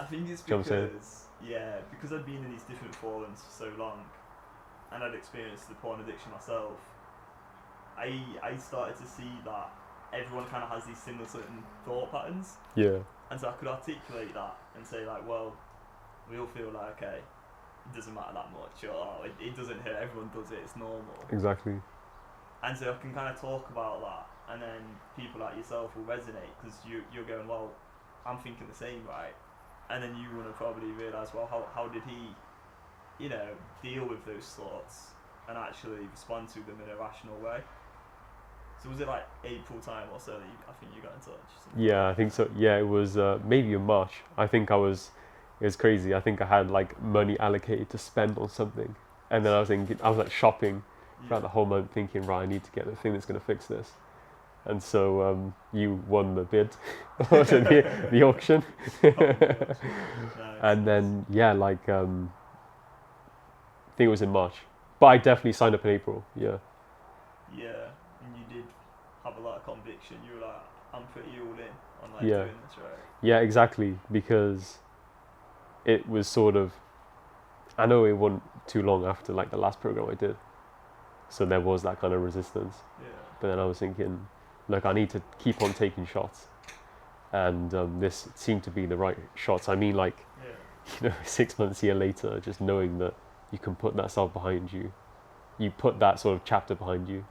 think it's Do you know what I'm saying? because I'd been in these different forums for so long, and I'd experienced the porn addiction myself. I started to see that everyone kind of has these similar certain thought patterns, Yeah. and so I could articulate that and say like, well, we all feel like, okay, it doesn't matter that much, or oh, it doesn't hurt, everyone does it, it's normal. Exactly. And so I can kind of talk about that, and then people like yourself will resonate because you're going, well, I'm thinking the same, right? And then you want to probably realise, well, how did he, deal with those thoughts and actually respond to them in a rational way? So was it like April time or so that I think you got in touch? Yeah, I think so. Yeah, it was maybe in March. It was crazy. I think I had like money allocated to spend on something. And then I was like shopping throughout the whole month thinking, right, I need to get the thing that's going to fix this. And so you won the bid, or was it the auction? Nice. And then, yeah, like, I think it was in March. But I definitely signed up in April, yeah. Yeah, and you did have a lot of conviction. You were like, I'm pretty all in on like Yeah. doing this, right? Yeah, exactly, because it was sort of, I know it wasn't too long after like the last program I did, so there was that kind of resistance. Yeah. But then I was thinking, look, I need to keep on taking shots, and this seemed to be the right shots. I mean, like, 6 months, a year later, just knowing that you can put that stuff behind you, you put that sort of chapter behind you,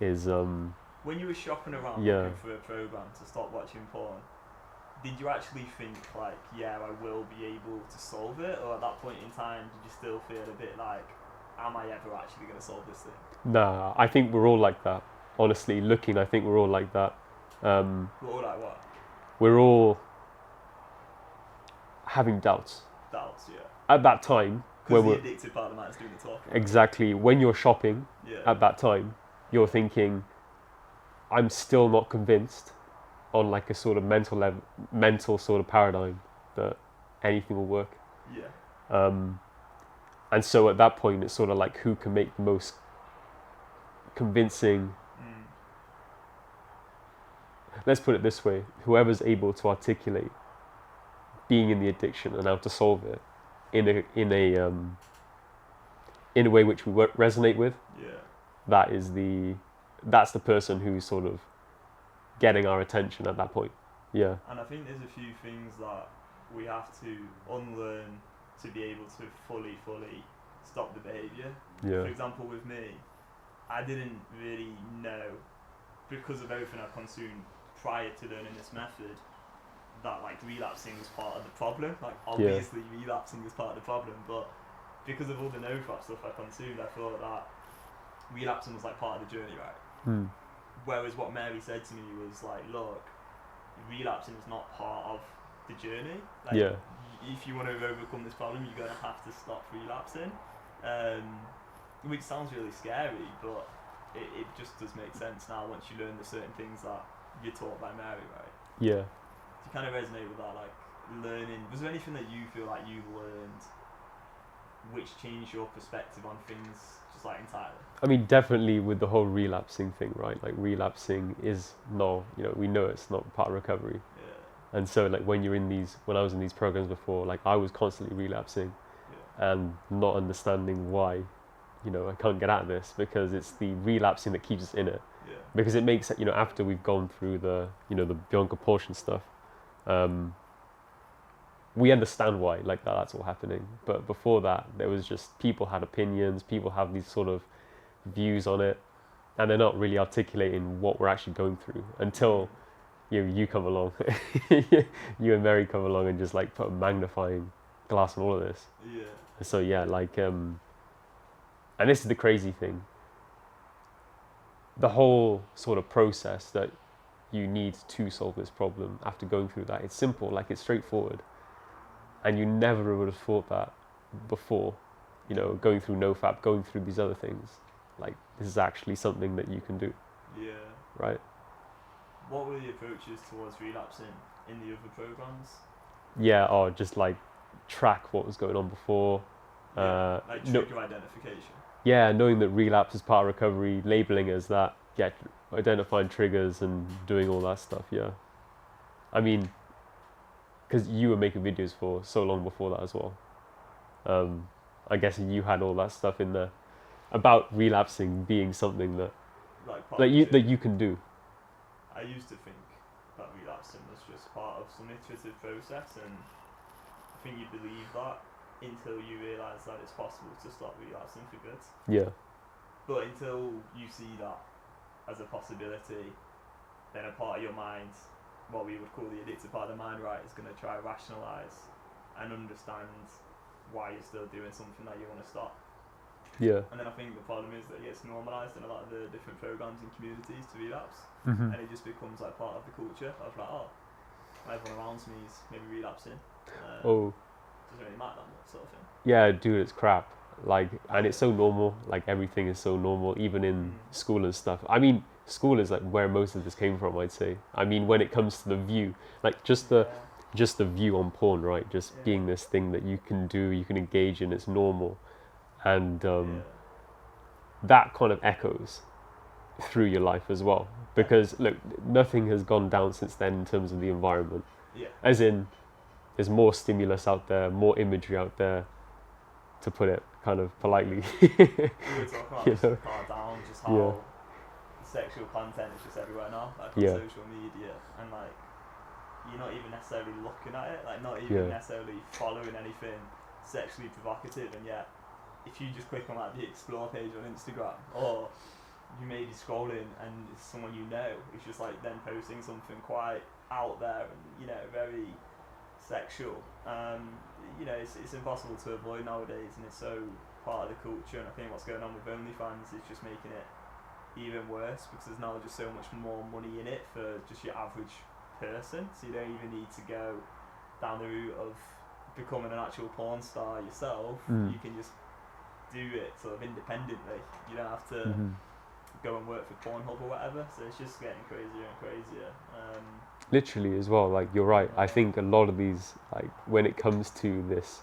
is when you were shopping around Yeah. looking for a program to stop watching porn, did you actually think like, yeah, I will be able to solve it, or at that point in time did you still feel a bit like, am I ever actually going to solve this thing? Nah, I think we're all like that. Honestly, I think we're all like that. We're all like what? We're all having doubts Doubts, yeah. at that time. Because the addictive part of the mind is doing the talking. Exactly. When you're shopping at that time, you're thinking, I'm still not convinced on like a sort of mental sort of paradigm that anything will work. Yeah. And so at that point, it's sort of like who can make the most convincing. Let's put it this way: whoever's able to articulate being in the addiction and how to solve it in a way which we resonate with. Yeah. That's the person who's sort of getting our attention at that point. Yeah. And I think there's a few things that we have to unlearn to be able to fully stop the behaviour. Yeah. For example, with me, I didn't really know, because of everything I consumed prior to learning this method, that like relapsing was part of the problem. Like obviously relapsing is part of the problem, but because of all the no-fap stuff I consumed, I thought that relapsing was like part of the journey, right? Whereas what Mary said to me was like, look, relapsing is not part of the journey. Like, if you want to overcome this problem, you're going to have to stop relapsing. Which sounds really scary, but it just does make sense now once you learn the certain things that you're taught by Mary, right? Yeah. Do you kind of resonate with that, like learning? Was there anything that you feel like you learned which changed your perspective on things just like entirely? I mean, definitely with the whole relapsing thing, right? Like relapsing is no, we know it's not part of recovery. Yeah. And so like when I was in these programs before, like I was constantly relapsing and not understanding why, I can't get out of this, because it's the relapsing that keeps us in it. Yeah. Because it makes it, after we've gone through the beyond compulsion stuff, we understand why, like that's all happening. But before that, there was just people had opinions, people have these sort of views on it, and they're not really articulating what we're actually going through until you come along, you and Mary come along and just like put a magnifying glass on all of this. Yeah. So and this is the crazy thing. The whole sort of process that you need to solve this problem after going through that, it's simple, like it's straightforward. And you never would have thought that before, going through NoFap, going through these other things. Like, this is actually something that you can do. Yeah. Right? What were the approaches towards relapsing in the other programs? Yeah, just like track what was going on before. Like trigger identification. Yeah, knowing that relapse is part of recovery, labeling as that, identifying triggers and doing all that stuff, yeah. I mean, because you were making videos for so long before that as well. I guess you had all that stuff in there about relapsing being something that you can do. I used to think that relapsing was just part of some iterative process, and I think you believe that until you realise that it's possible to stop relapsing for good. Yeah. But until you see that as a possibility, then a part of your mind, what we would call the addictive part of the mind, right, is going to try to rationalise and understand why you're still doing something that you want to stop. Yeah. And then I think the problem is that it gets normalised in a lot of the different programs and communities to relapse, Mm-hmm. and it just becomes like part of the culture of like, oh, everyone around me is maybe relapsing. Doesn't really matter that much, sort of thing. Yeah, dude, it's crap. Like, and it's so normal. Like, everything is so normal, even in school and stuff. I mean, school is like where most of this came from, I'd say. I mean, when it comes to the view, like just the view on porn, right? Just being this thing that you can do, you can engage in, it's normal, and that kind of echoes through your life as well. Because look, nothing has gone down since then in terms of the environment. Yeah. As in, there's more stimulus out there, more imagery out there, to put it kind of politely. We were talking about this far down, just how sexual content is just everywhere now, like on social media, and like you're not even necessarily looking at it, like not even necessarily following anything sexually provocative, and yet if you just click on like the explore page on Instagram, or you may be scrolling and it's someone you know, it's just like them posting something quite out there and, you know, very sexual. You know, it's impossible to avoid nowadays, and it's so part of the culture, and I think what's going on with OnlyFans is just making it even worse, because there's now just so much more money in it for just your average person, so you don't even need to go down the route of becoming an actual porn star yourself. You can just do it sort of independently. You don't have to go and work for Pornhub or whatever, so it's just getting crazier and crazier. Literally as well, like you're right. I think a lot of these, like when it comes to this,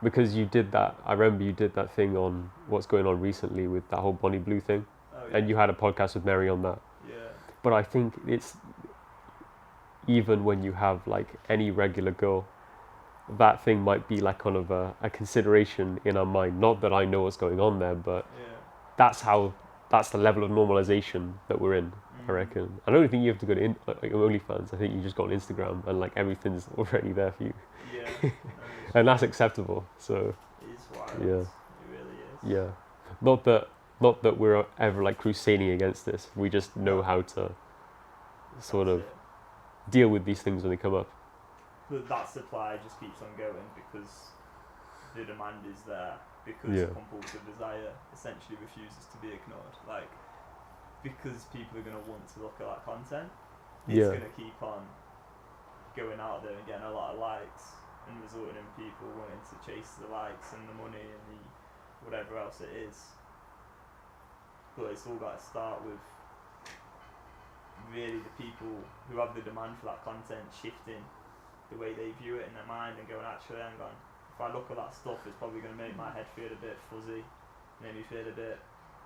because you did that, I remember you did that thing on what's going on recently with that whole Bonnie Blue thing, and you had a podcast with Mary on that. Yeah. But I think it's, even when you have like any regular girl, that thing might be like kind of a consideration in our mind. Not that I know what's going on there, but that's the level of normalisation that we're in, I reckon. I don't think you have to go to like OnlyFans. I think you just go on Instagram and like everything's already there for you. Yeah. And that's acceptable. So it is wild. Yeah. It really is. Yeah. Not that we're ever like crusading against this. We just know how to sort of deal with these things when they come up. But that supply just keeps on going because the demand is there, because compulsive desire essentially refuses to be ignored. Like, because people are going to want to look at that content, it's going to keep on going out there and getting a lot of likes, and resulting in people wanting to chase the likes and the money and the whatever else it is. But it's all got to start with really the people who have the demand for that content shifting the way they view it in their mind and going, actually, hang on, if I look at that stuff, it's probably going to make my head feel a bit fuzzy, make me feel a bit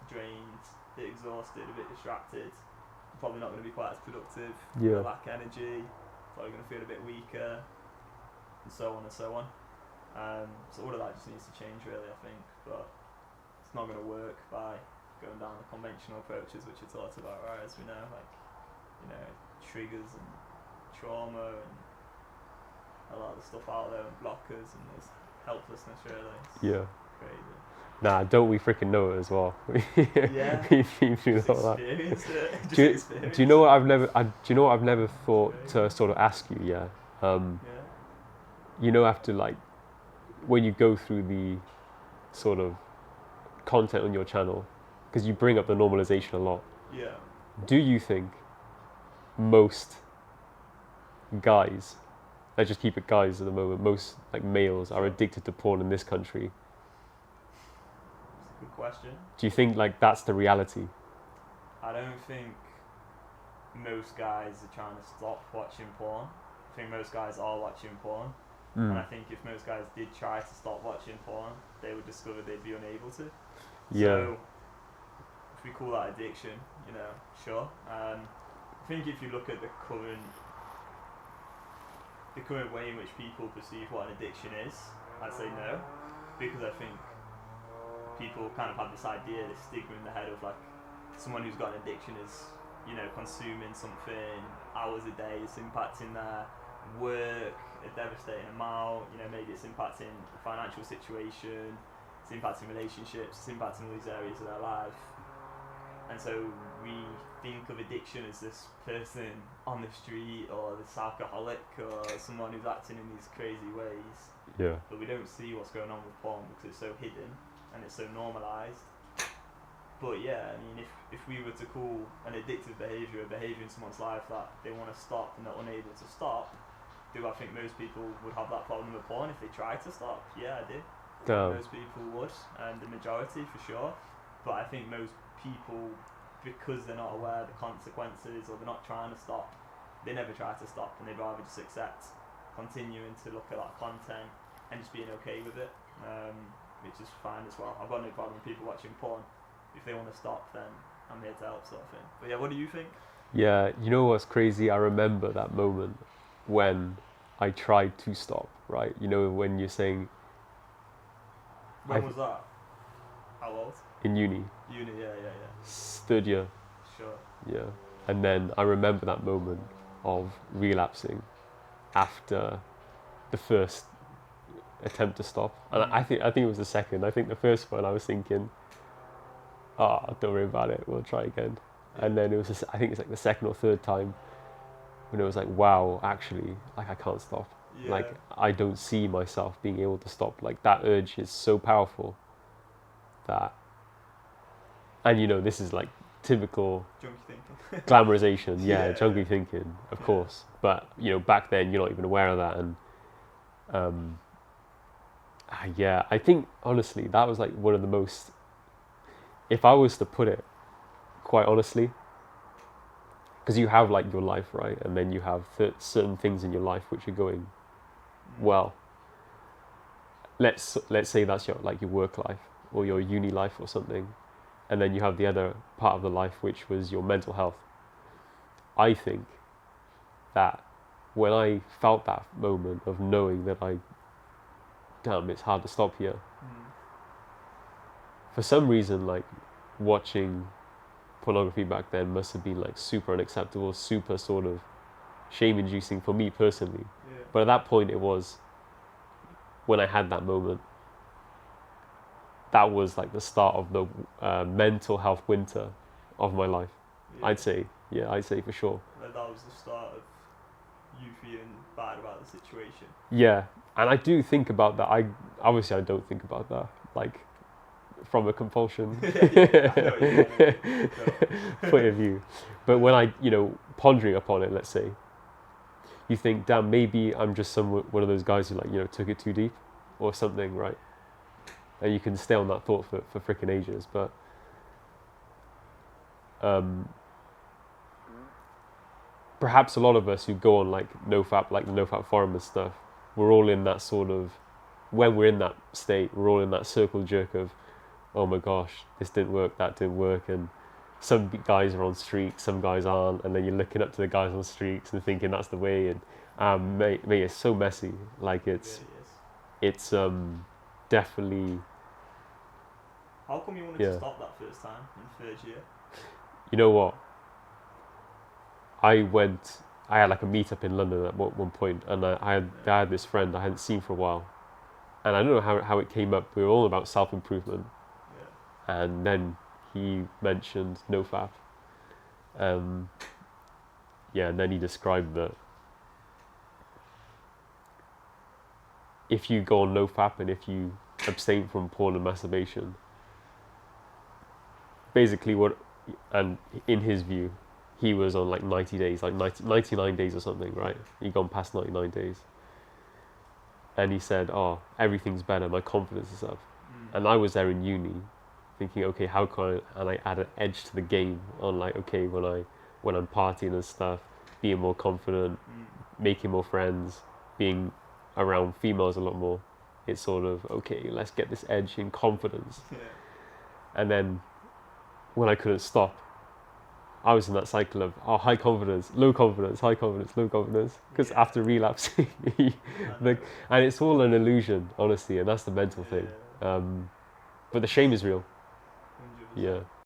drained, a bit exhausted, a bit distracted. I'm probably not going to be quite as productive, I lack energy, probably going to feel a bit weaker, and so on and so on. So all of that just needs to change, really, I think, but it's not going to work by going down the conventional approaches which are talked about, right, as we know, like, you know, triggers and trauma and a lot of the stuff out there, and blockers, and there's helplessness, really. It's crazy. Nah, don't we freaking know it as well? Yeah. We've been through all that. Do you know what I've never thought to sort of ask you? You know, after like when you go through the sort of content on your channel, because you bring up the normalisation a lot. Yeah. Do you think most guys, let's just keep it guys at the moment, most like males are addicted to porn in this country? That's a good question. Do you think like that's the reality? I don't think most guys are trying to stop watching porn. I think most guys are watching porn. And I think if most guys did try to stop watching porn, they would discover they'd be unable to. So if we call that addiction, you know, sure. I think if you look at the current the current way in which people perceive what an addiction is, I'd say no, because I think people kind of have this idea, this stigma in the head of like someone who's got an addiction is, you know, consuming something hours a day, it's impacting their work a devastating amount, you know, maybe it's impacting the financial situation, it's impacting relationships, it's impacting all these areas of their life. And so we think of addiction as this person on the street or this alcoholic or someone who's acting in these crazy ways. Yeah. But we don't see what's going on with porn because it's so hidden and it's so normalised. But yeah, I mean, if we were to call an addictive behaviour a behaviour in someone's life that they want to stop and they're unable to stop, do I think most people would have that problem with porn if they tried to stop? Yeah, I do. Most people would, and the majority for sure. But I think most people, because they're not aware of the consequences or they're not trying to stop, they never try to stop and they'd rather just accept continuing to look at that content and just being okay with it, which is fine as well. I've got no problem with people watching porn. If they want to stop, then I'm here to help, sort of thing. But yeah, what do you think? Yeah, you know what's crazy? I remember that moment when I tried to stop, right? You know, when you're saying... When was that? How old? In uni. Uni, yeah. Third year. Sure. Yeah. And then I remember that moment of relapsing after the first attempt to stop. And I think it was the second. I think the first one I was thinking, don't worry about it, we'll try again. And then it was just, I think it's like the second or third time when it was like, wow, actually, like I can't stop. Yeah. Like I don't see myself being able to stop. Like that urge is so powerful that, and you know, this is like typical junkie thinking. glamorization, Yeah. junkie thinking, of course. But you know, back then you're not even aware of that, and yeah, I think honestly that was like one of the most, if I was to put it quite honestly, because you have like your life, right, and then you have certain things in your life which are going well. Let's say that's your like your work life or your uni life or something, and then you have the other part of the life which was your mental health. I think that when I felt that moment of knowing that damn, it's hard to stop here, for some reason, like watching pornography back then must have been like super unacceptable, super sort of shame-inducing for me personally. Yeah. But at that point, it was, when I had that moment, that was like the start of the mental health winter of my life. Yeah. I'd say for sure. That was the start of you feeling bad about the situation. Yeah, and I do think about that. I don't think about that, like from a compulsion point of view. But when I, you know, pondering upon it, let's say, you think, damn, maybe I'm just one of those guys who, like, you know, took it too deep or something, right? And you can stay on that thought for freaking ages. But perhaps a lot of us who go on like NoFap, like the NoFap forum and stuff, we're all in that sort of, when we're in that state, we're all in that circle jerk of, oh my gosh, this didn't work, that didn't work, and some guys are on streaks, some guys aren't, and then you're looking up to the guys on streaks and thinking that's the way, and mate, it's so messy. Like it's definitely. How come you wanted to stop that first time in third year? You know what? I had like a meetup in London at one point, and I had this friend I hadn't seen for a while, and I don't know how it came up. We were all about self-improvement, and then he mentioned NoFap. And then he described that if you go on NoFap and if you abstain from porn and masturbation, basically and in his view, he was on like 90 days, like 99 days or something, right? He'd gone past 99 days. And he said, everything's better, my confidence is up. And I was there in uni thinking, okay, how can I add an edge to the game on, like, okay, when I'm partying and stuff, being more confident, making more friends, being around females a lot more. It's sort of, okay, let's get this edge in confidence. Yeah. And then when I couldn't stop, I was in that cycle of high confidence, low confidence, high confidence, low confidence. Because Yeah. after relapsing, and it's all an illusion, honestly, and that's the mental thing. But the shame is real. 100%. Yeah.